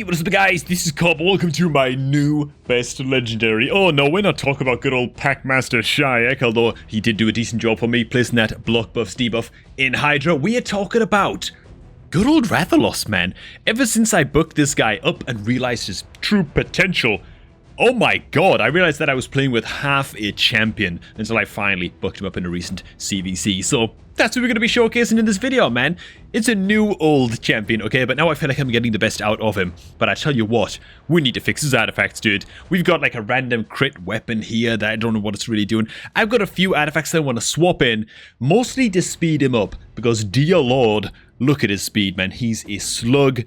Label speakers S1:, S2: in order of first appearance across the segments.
S1: Hey, what is up guys, this is Cobb, welcome to my new best legendary. Oh no, we're not talking about good old Packmaster Shayak, although he did do a decent job for me placing that block buffs debuff in Hydra. We are talking about good old Rathalos, man. Ever since I booked this guy up and realized his true potential, oh my god, I realized that I was playing with half a champion until I finally booked him up in a recent CVC. So that's what we're going to be showcasing in this video, man. It's a new old champion, okay? But now I feel like I'm getting the best out of him. But I tell you what, we need to fix his artifacts, dude. We've got like a random crit weapon here that I don't know what it's really doing. I've got a few artifacts that I want to swap in, mostly to speed him up. Because dear lord, look at his speed, man. He's a slug.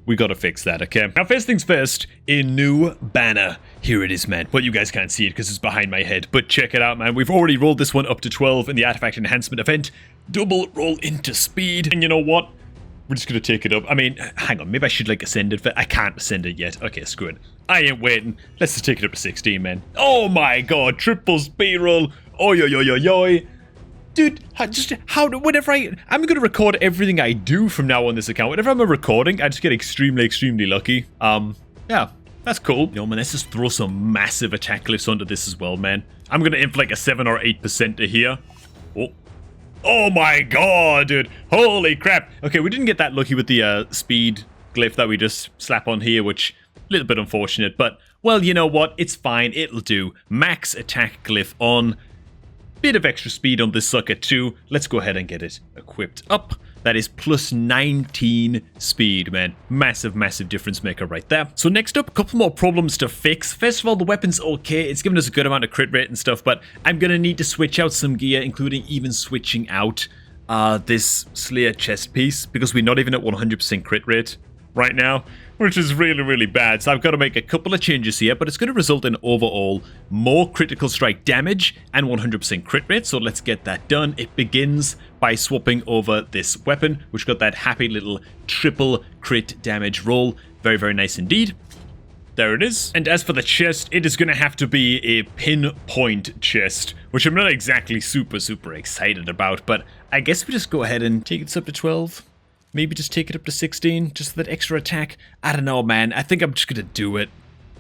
S1: We gotta fix that, okay? Now, first things first, a new banner. Here it is, man. Well, you guys can't see it because it's behind my head, but check it out, man. We've already rolled this one up to 12 in the Artifact Enhancement event. Double roll into speed. And you know what? We're just gonna take it up. I mean, hang on. Maybe I should, like, ascend it. I can't ascend it yet. Okay, screw it. I ain't waiting. Let's just take it up to 16, man. Oh, my God. Triple speed roll. Oi, oi, oi, oi, oi. Dude, whenever I'm going to record everything I do from now on this account. Whenever I'm recording, I just get extremely, extremely lucky. Yeah, that's cool. You know, man, let's just throw some massive attack glyphs onto this as well, man. I'm going to inf like a 7 or 8% to here. Oh my god, dude. Holy crap. Okay, we didn't get that lucky with the speed glyph that we just slap on here, which a little bit unfortunate. But, well, you know what? It's fine. It'll do. Max attack glyph on. Bit of extra speed on this sucker too. Let's go ahead and get it equipped up. That is plus 19 speed, man. Massive, massive difference maker right there. So next up, a couple more problems to fix. First of all, the weapon's okay. It's given us a good amount of crit rate and stuff, but I'm going to need to switch out some gear, including even switching out this Slayer chest piece, because we're not even at 100% crit rate right now, which is really, really bad. So I've got to make a couple of changes here, but it's going to result in overall more critical strike damage and 100% crit rate. So let's get that done. It begins by swapping over this weapon, which got that happy little triple crit damage roll. Very, very nice indeed. There it is. And as for the chest, it is going to have to be a pinpoint chest, which I'm not exactly super, super excited about, but I guess we just go ahead and take this up to 12. Maybe just take it up to 16, just for that extra attack. I don't know, man. I think I'm just gonna do it.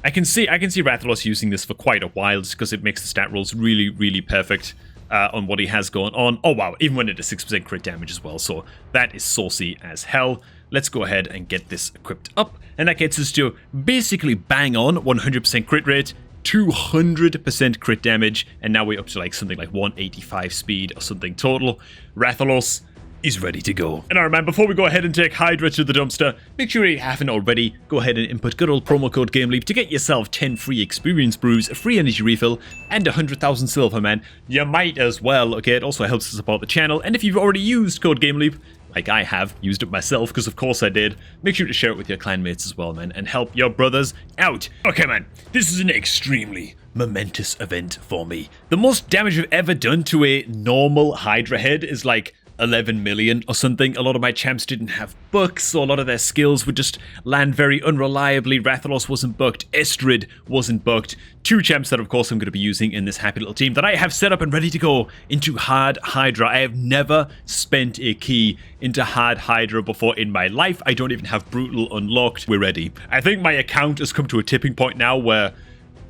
S1: I can see Rathalos using this for quite a while, just because it makes the stat rolls really, really perfect on what he has going on. Oh wow, even when it is 6% crit damage as well, so that is saucy as hell. Let's go ahead and get this equipped up, and that gets us to basically bang on 100% crit rate, 200% crit damage, and now we're up to like something like 185 speed or something total. Rathalos is ready to go. And alright, man, before we go ahead and take Hydra to the dumpster, make sure you haven't already, go ahead and input good old promo code GameLeap to get yourself 10 free experience brews, a free energy refill, and 100,000 silver, man. You might as well, okay? It also helps to support the channel, and if you've already used code GameLeap, like I have, used it myself, because of course I did, make sure to share it with your clanmates as well, man, and help your brothers out. Okay, man, this is an extremely momentous event for me. The most damage we've ever done to a normal Hydra head is like 11 million or something. A lot of my champs didn't have books, so a lot of their skills would just land very unreliably. Rathalos wasn't booked, Estrid wasn't booked. Two champs that of course I'm going to be using in this happy little team that I have set up and ready to go into hard Hydra. I have never spent a key into hard Hydra before in my life. I don't even have brutal unlocked. We're ready. I think my account has come to a tipping point now where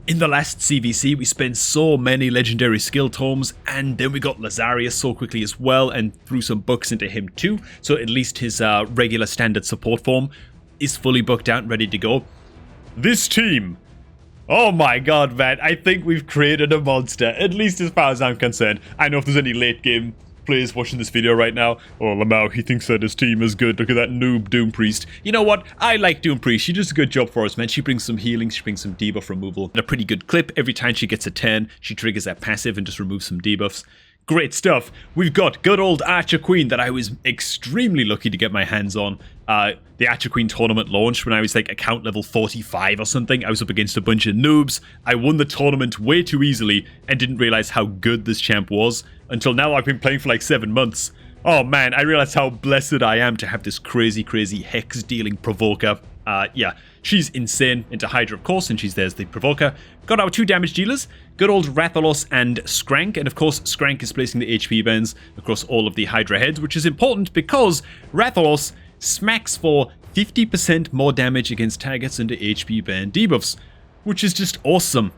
S1: in the last CVC, we spent so many legendary skill tomes, and then we got Lazarius so quickly as well, and threw some books into him too, so at least his regular standard support form is fully booked out and ready to go. This team, oh my god, man, I think we've created a monster, at least as far as I'm concerned. I know if there's any late game players watching this video right now, oh, Lamau, he thinks that his team is good. Look at that noob Doom Priest. You know what? I like Doom Priest. She does a good job for us, man. She brings some healing, she brings some debuff removal, and a pretty good clip. Every time she gets a 10, she triggers that passive and just removes some debuffs. Great stuff. We've got good old Archer Queen that I was extremely lucky to get my hands on. The Archer Queen tournament launched when I was like account level 45 or something. I was up against a bunch of noobs. I won the tournament way too easily and didn't realize how good this champ was until now. I've been playing for like 7 months. Oh man, I realized how blessed I am to have this crazy, crazy hex dealing provoker. Yeah, she's insane into Hydra, of course, and there's the provoker. Got our 2 damage dealers, good old Rathalos and Skrank, and of course Skrank is placing the HP bends across all of the Hydra heads, which is important because Rathalos smacks for 50% more damage against targets under HP ban debuffs, which is just awesome.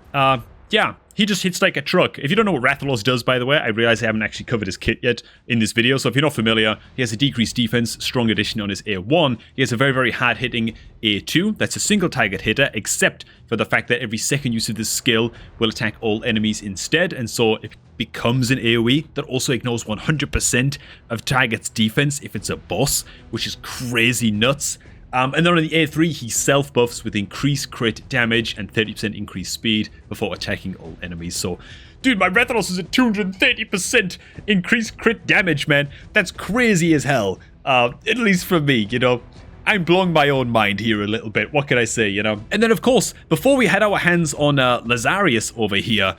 S1: Yeah, he just hits like a truck. If you don't know what Rathalos does, by the way, I realize I haven't actually covered his kit yet in this video, so if you're not familiar, he has a decreased defense, strong addition on his A1. He has a very, very hard-hitting A2. That's a single target hitter, except for the fact that every second use of this skill will attack all enemies instead, and so it becomes an AoE that also ignores 100% of target's defense if it's a boss, which is crazy nuts. And then on the A3, he self-buffs with increased crit damage and 30% increased speed before attacking all enemies. So, dude, my Rathalos is at 230% increased crit damage, man. That's crazy as hell. At least for me, you know. I'm blowing my own mind here a little bit. What can I say, you know? And then, of course, before we had our hands on Lazarius over here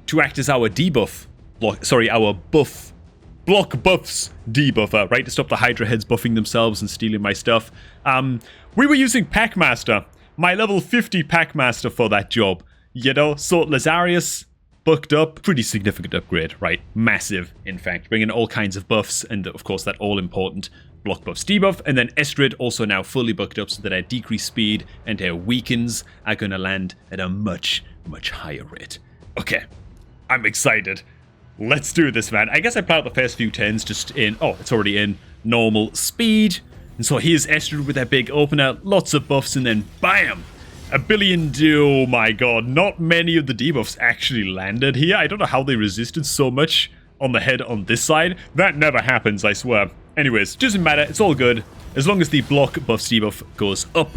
S1: to act as our debuff, our block buffs debuffer, right, to stop the Hydra heads buffing themselves and stealing my stuff. We were using Packmaster, my level 50 Packmaster for that job, you know, so Lazarius booked up, pretty significant upgrade, right, massive, in fact, bringing all kinds of buffs, and of course that all-important block buffs debuff, and then Estrid also now fully booked up so that our decreased speed and our weakens are going to land at a much, much higher rate. Okay, I'm excited. Let's do this, man. I guess I planned out the first few turns just in... Oh, it's already in normal speed. And so here's Estrid with that big opener. Lots of buffs, and then bam! A billion... Oh my god. Not many of the debuffs actually landed here. I don't know how they resisted so much on the head on this side. That never happens, I swear. Anyways, doesn't matter. It's all good. As long as the block buffs debuff goes up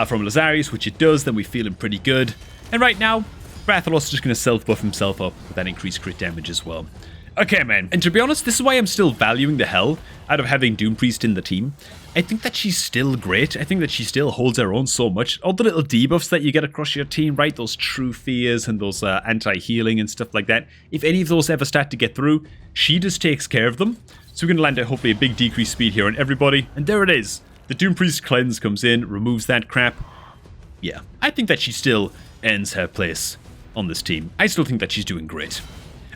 S1: from Lazarius, which it does, then we're feeling pretty good. And right now... Rathalos is just going to self-buff himself up with that increased crit damage as well. Okay, man. And to be honest, this is why I'm still valuing the hell out of having Doompriest in the team. I think that she's still great. I think that she still holds her own so much. All the little debuffs that you get across your team, right? Those true fears and those anti-healing and stuff like that. If any of those ever start to get through, she just takes care of them. So we're going to land at hopefully a big decreased speed here on everybody. And there it is. The Doompriest cleanse comes in, removes that crap. Yeah, I think that she still ends her place on this team. I still think that she's doing great.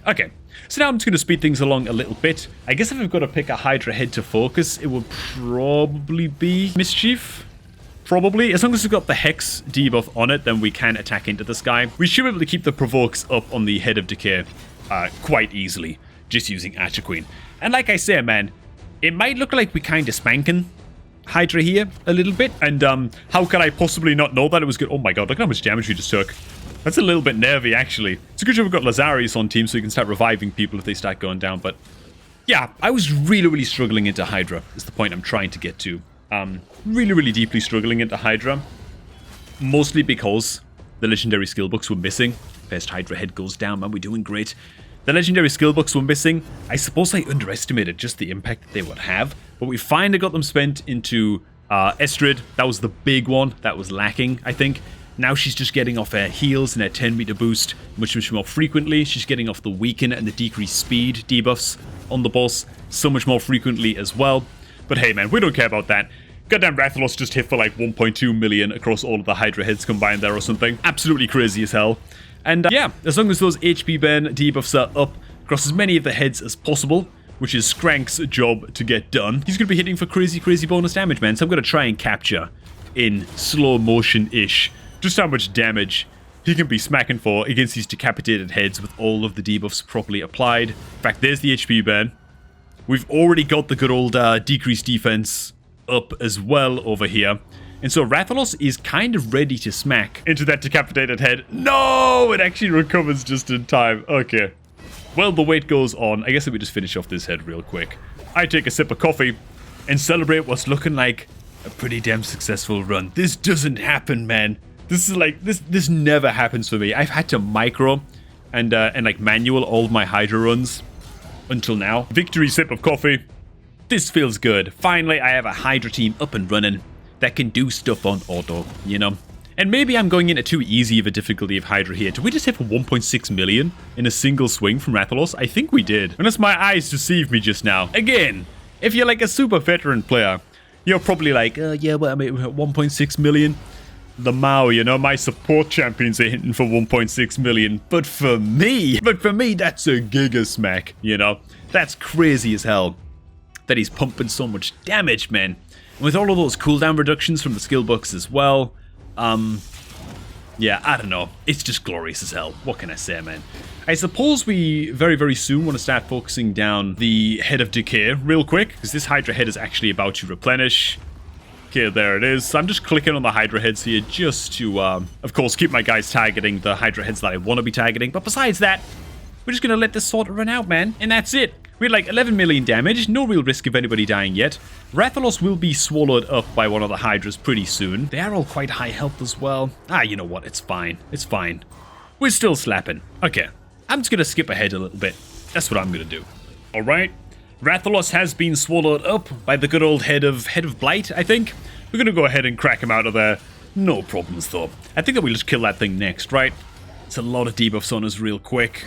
S1: Okay, so now I'm just going to speed things along a little bit. I guess if I've got to pick a Hydra head to focus, it would probably be Mischief. Probably. As long as we've got the Hex debuff on it, then we can attack into the sky. We should be able to keep the Provokes up on the Head of Decay quite easily, just using Archer Queen. And like I say, man, it might look like we kind of spanking Hydra here a little bit. And how could I possibly not know that it was good? Oh my god, look how much damage we just took. That's a little bit nervy, actually. It's a good job we've got Lazarius on team so we can start reviving people if they start going down. But yeah, I was really, really struggling into Hydra is the point I'm trying to get to. Really, really deeply struggling into Hydra. Mostly because the legendary skill books were missing. First Hydra head goes down, man, we're doing great. The legendary skill books were missing. I suppose I underestimated just the impact that they would have. But we finally got them spent into Estrid. That was the big one that was lacking, I think. Now she's just getting off her heals and her 10-meter boost much, much more frequently. She's getting off the weaken and the decreased speed debuffs on the boss so much more frequently as well. But hey, man, we don't care about that. Goddamn Rathalos just hit for like 1.2 million across all of the Hydra heads combined there or something. Absolutely crazy as hell. And yeah, as long as those HP burn debuffs are up across as many of the heads as possible, which is Skrank's job to get done, he's going to be hitting for crazy, crazy bonus damage, man. So I'm going to try and capture in slow motion-ish just how much damage he can be smacking for against these decapitated heads with all of the debuffs properly applied. In fact, there's the HP burn. We've already got the good old decreased defense up as well over here. And so Rathalos is kind of ready to smack into that decapitated head. No! It actually recovers just in time. Okay. Well, the wait goes on. I guess let me just finish off this head real quick. I take a sip of coffee and celebrate what's looking like a pretty damn successful run. This doesn't happen, man. This is like, this never happens for me. I've had to micro and like manual all of my Hydra runs until now. Victory sip of coffee. This feels good. Finally, I have a Hydra team up and running that can do stuff on auto, you know? And maybe I'm going into too easy of a difficulty of Hydra here. Did we just hit for 1.6 million in a single swing from Rathalos? I think we did. Unless my eyes deceived me just now. Again, if you're like a super veteran player, you're probably like, yeah, well, I mean, 1.6 million. The Mao, you know, my support champions are hitting for 1.6 million. But for me, that's a giga smack, you know? That's crazy as hell that he's pumping so much damage, man. With all of those cooldown reductions from the skill books as well, yeah, I don't know. It's just glorious as hell. What can I say, man? I suppose we very, very soon want to start focusing down the Head of Decay real quick, because this Hydra head is actually about to replenish. Okay, there it is. So I'm just clicking on the Hydra heads here just to, of course, keep my guys targeting the Hydra heads that I want to be targeting. But besides that, we're just going to let this sort of run out, man. And that's it. We had like 11 million damage. No real risk of anybody dying yet. Rathalos will be swallowed up by one of the Hydras pretty soon. They are all quite high health as well. Ah, you know what? It's fine. It's fine. We're still slapping. Okay. I'm just going to skip ahead a little bit. That's what I'm going to do. All right. Rathalos has been swallowed up by the good old head of Blight, I think. We're going to go ahead and crack him out of there. No problems, though. I think that we'll just kill that thing next, right? It's a lot of debuffs on us real quick.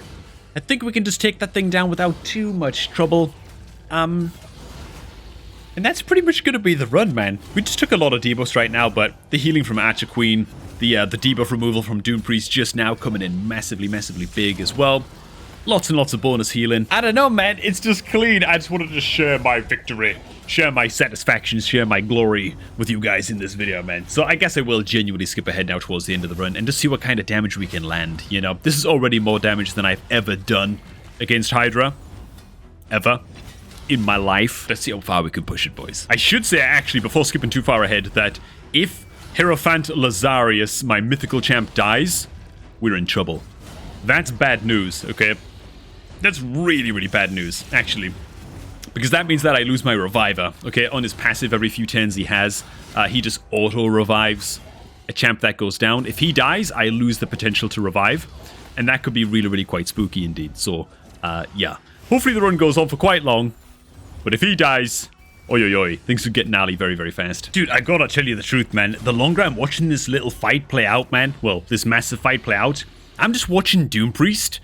S1: I think we can just take that thing down without too much trouble. And that's pretty much going to be the run, man. We just took a lot of debuffs right now, but the healing from Archer Queen, the debuff removal from Doom Priest just now coming in massively, massively big as well. Lots and lots of bonus healing. I don't know, man. It's just clean. I just wanted to share my victory, share my satisfaction, share my glory with you guys in this video, man. So I guess I will genuinely skip ahead now towards the end of the run and just see what kind of damage we can land. You know, this is already more damage than I've ever done against Hydra. Ever. In my life. Let's see how far we can push it, boys. I should say, actually, before skipping too far ahead, that if Hierophant Lazarius, my mythical champ, dies, we're in trouble. That's bad news, okay? That's really, really bad news, actually. Because that means that I lose my reviver, okay? On his passive, every few turns he has, he just auto-revives a champ that goes down. If he dies, I lose the potential to revive. And that could be really, really quite spooky indeed. So, yeah. Hopefully the run goes on for quite long. But if he dies, oi oi oi, things could get gnarly very, very fast. Dude, I gotta tell you the truth, man. The longer I'm watching this little fight play out, man, well, this massive fight play out, I'm just watching Doom Priest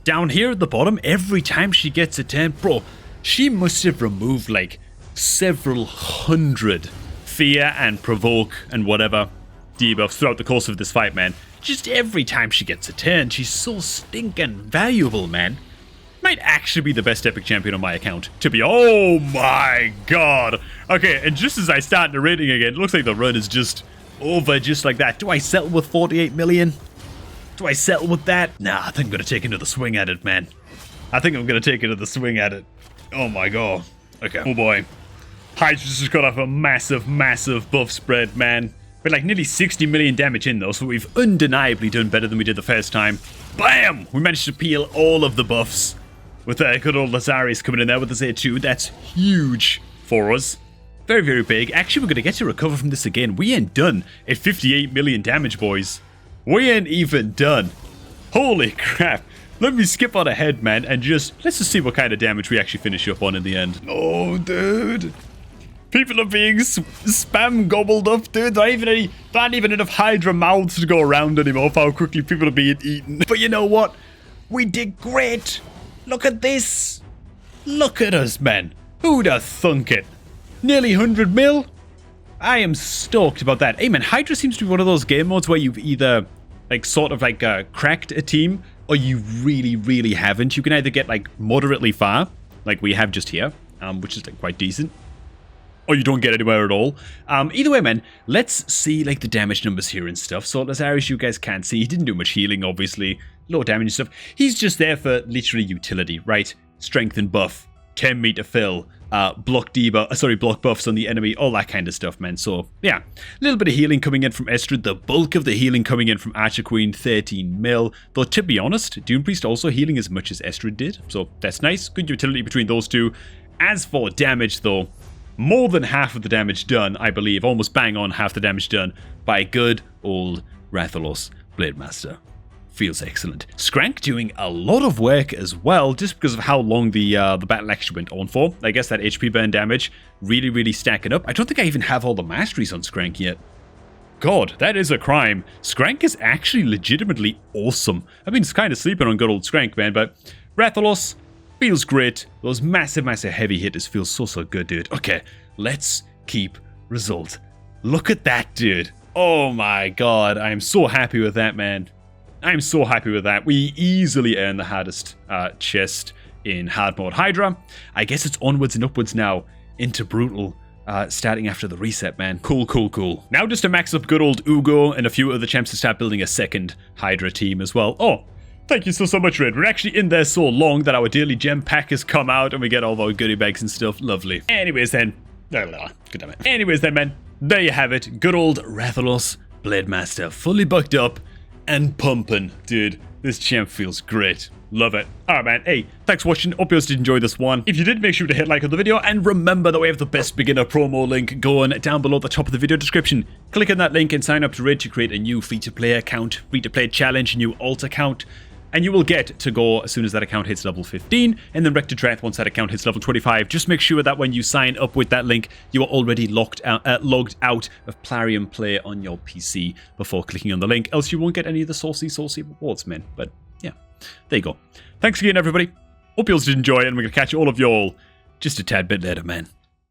S1: down here at the bottom. Every time she gets a turn, bro, she must have removed like several hundred fear and provoke and whatever debuffs throughout the course of this fight, man. Just every time she gets a turn, she's so stinking valuable, man. Might actually be the best epic champion on my account. To be, oh my god. Okay, and just as I start narrating again, it looks like the run is just over just like that. Do I settle with 48 million? Do I settle with that? Nah, I think I'm gonna take another swing at it, man. I think I'm gonna take another swing at it. Oh my god. Okay. Oh boy. Hydras just got off a massive, massive buff spread, man. We're like nearly 60 million damage in though, so we've undeniably done better than we did the first time. Bam! We managed to peel all of the buffs. With good old Lazarius coming in there with the A2. That's huge for us. Very, very big. Actually, we're going to get to recover from this again. We ain't done at 58 million damage, boys. We ain't even done. Holy crap. Let me skip on ahead, man, and let's just see what kind of damage we actually finish up on in the end. Oh, dude. People are being spam gobbled up, dude. There aren't even enough Hydra mouths to go around anymore for how quickly people are being eaten. But you know what? We did great. Look at this. Look at us, man. Who'd have thunk it? Nearly 100 mil? I am stoked about that. Hey, man, Hydra seems to be one of those game modes where you've either, like, sort of, like, cracked a team, or you really, really haven't. You can either get, like, moderately far, like we have just here, which is, like, quite decent, or you don't get anywhere at all. Either way, man, let's see, like, the damage numbers here and stuff. So, Lazarius, you guys can't see. He didn't do much healing, obviously. Low damage and stuff. He's just there for literally utility, right? Strength and buff, 10 meter fill, block buffs on the enemy, all that kind of stuff, man. So, yeah, a little bit of healing coming in from Estrid. The bulk of the healing coming in from Archer Queen, 13 mil. Though, to be honest, Doom Priest also healing as much as Estrid did. So, that's nice. Good utility between those two. As for damage, though, more than half of the damage done, I believe, almost bang on half the damage done by good old Rathalos Blademaster. Feels excellent. Skrank doing a lot of work as well, just because of how long the battle actually went on for. I guess that HP burn damage really, really stacking up. I don't think I even have all the masteries on Skrank yet. God, that is a crime. Skrank is actually legitimately awesome. I've been kind of sleeping on good old Skrank, man, but Rathalos feels great. Those massive, massive heavy hitters feel so, so good, dude. Okay, let's keep result. Look at that, dude. Oh my god, I'm so happy with that, man. I'm so happy with that. We easily earned the hardest chest in hard mode Hydra. I guess it's onwards and upwards now into brutal starting after the reset, man. Cool, cool, cool. Now just to max up good old Ugo and a few other champs to start building a second Hydra team as well. Oh, thank you so much, Red. We're actually in there so long that our daily gem pack has come out and we get all of our goodie bags and stuff. Lovely. Anyways then. Good damn it. Anyways then, man. There you have it. Good old Rathalos Blade Master. Fully bucked up and pumping. Dude, this champ feels great. Love it. Alright, man. Hey, thanks for watching. Hope you guys did enjoy this one. If you did, make sure to hit like on the video. And remember that we have the best beginner promo link going down below at the top of the video description. Click on that link and sign up to Raid to create a new free-to-play account, free-to-play challenge, a new alt account. And you will get to go as soon as that account hits level 15, and then Wreck to Drath once that account hits level 25. Just make sure that when you sign up with that link, you are already logged out of Plarium Play on your PC before clicking on the link, else you won't get any of the saucy rewards, man. But yeah, there you go. Thanks again, everybody. Hope you all did enjoy, and we're going to catch all of y'all just a tad bit later, man.